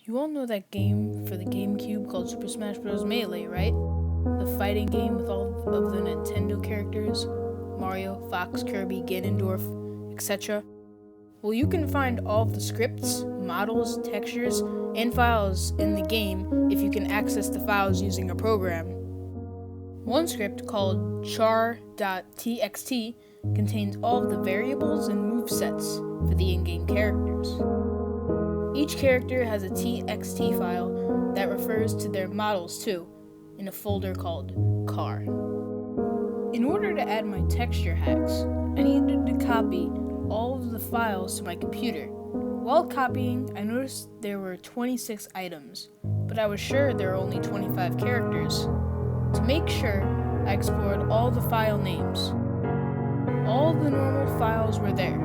You all know that game for the GameCube called Super Smash Bros. Melee, right? The fighting game with all of the Nintendo characters, Mario, Fox, Kirby, Ganondorf, etc. Well, you can find all of the scripts, models, textures, and files in the game if you can access the files using a program. One script called char.txt contains all of the variables and movesets for the in-game characters. Each character has a txt file that refers to their models too, in a folder called car. In order to add my texture hacks, I needed to copy all of the files to my computer. While copying, I noticed there were 26 items, but I was sure there were only 25 characters. To make sure, I explored all the file names. All the normal files were there.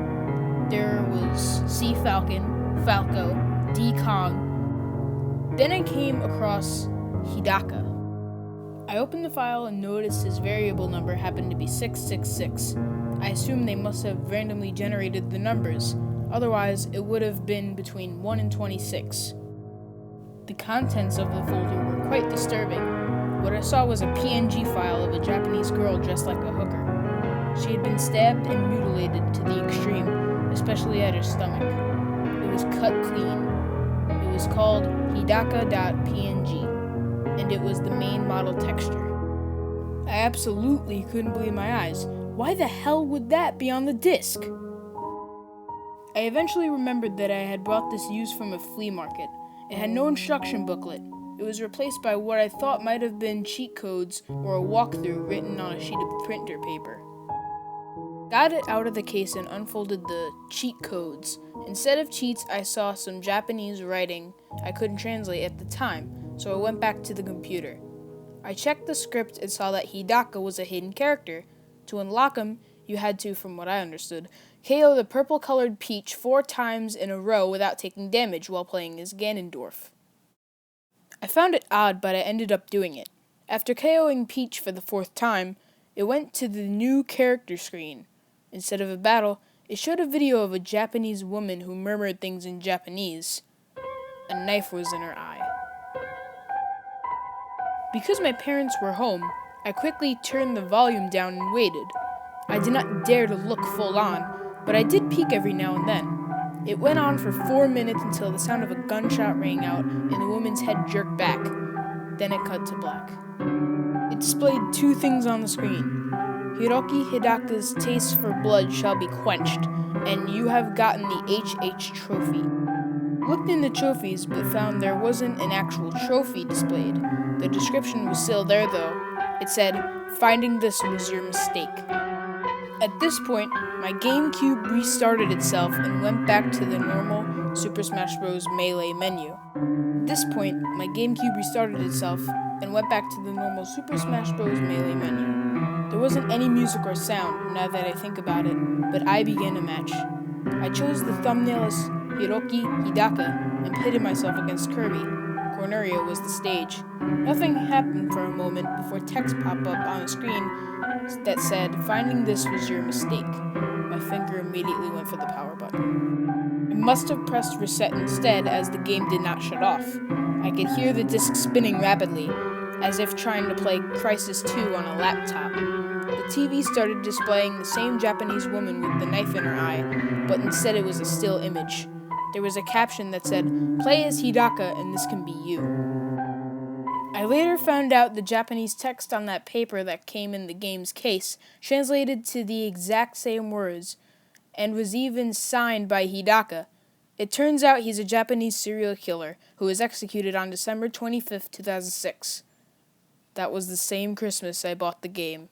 There was C Falcon, Falco, D Kong. Then I came across Hhidaka. I opened the file and noticed his variable number happened to be 666. I assumed they must have randomly generated the numbers, otherwise it would have been between 1 and 26. The contents of the folder were quite disturbing. What I saw was a PNG file of a Japanese girl dressed like a hooker. She had been stabbed and mutilated to the extreme, especially at her stomach. It was cut clean. It was called Hhidaka.png, and it was the main model texture. I absolutely couldn't believe my eyes. Why the hell would that be on the disc? I eventually remembered that I had brought this used from a flea market. It had no instruction booklet. It was replaced by what I thought might have been cheat codes or a walkthrough written on a sheet of printer paper. Got it out of the case and unfolded the cheat codes. Instead of cheats, I saw some Japanese writing I couldn't translate at the time, so I went back to the computer. I checked the script and saw that Hhidaka was a hidden character. To unlock him, you had to, from what I understood, KO the purple-colored Peach 4 times in a row without taking damage while playing as Ganondorf. I found it odd, but I ended up doing it. After KOing Peach for the 4th time, it went to the new character screen. Instead of a battle, it showed a video of a Japanese woman who murmured things in Japanese. A knife was in her eye. Because my parents were home, I quickly turned the volume down and waited. I did not dare to look full on, but I did peek every now and then. It went on for 4 minutes until the sound of a gunshot rang out and the woman's head jerked back. Then it cut to black. It displayed 2 things on the screen. Hidaka's taste for blood shall be quenched, and you have gotten the HH trophy. Looked in the trophies, but found there wasn't an actual trophy displayed. The description was still there though. It said, "Finding this was your mistake." At this point, my GameCube restarted itself and went back to the normal Super Smash Bros. Melee menu. At this point, my GameCube restarted itself and went back to the normal Super Smash Bros. Melee menu. There wasn't any music or sound, now that I think about it, but I began a match. I chose the thumbnail as Hidaka and pitted myself against Kirby. Corneria was the stage. Nothing happened for a moment before text popped up on a screen that said, "Finding this was your mistake." My finger immediately went for the power button. I must have pressed reset instead, as the game did not shut off. I could hear the disc spinning rapidly, as if trying to play Crisis 2 on a laptop. The TV started displaying the same Japanese woman with the knife in her eye, but instead it was a still image. There was a caption that said, "Play as Hhidaka and this can be you." I later found out the Japanese text on that paper that came in the game's case translated to the exact same words, and was even signed by Hhidaka. It turns out he's a Japanese serial killer who was executed on December 25th, 2006. That was the same Christmas I bought the game.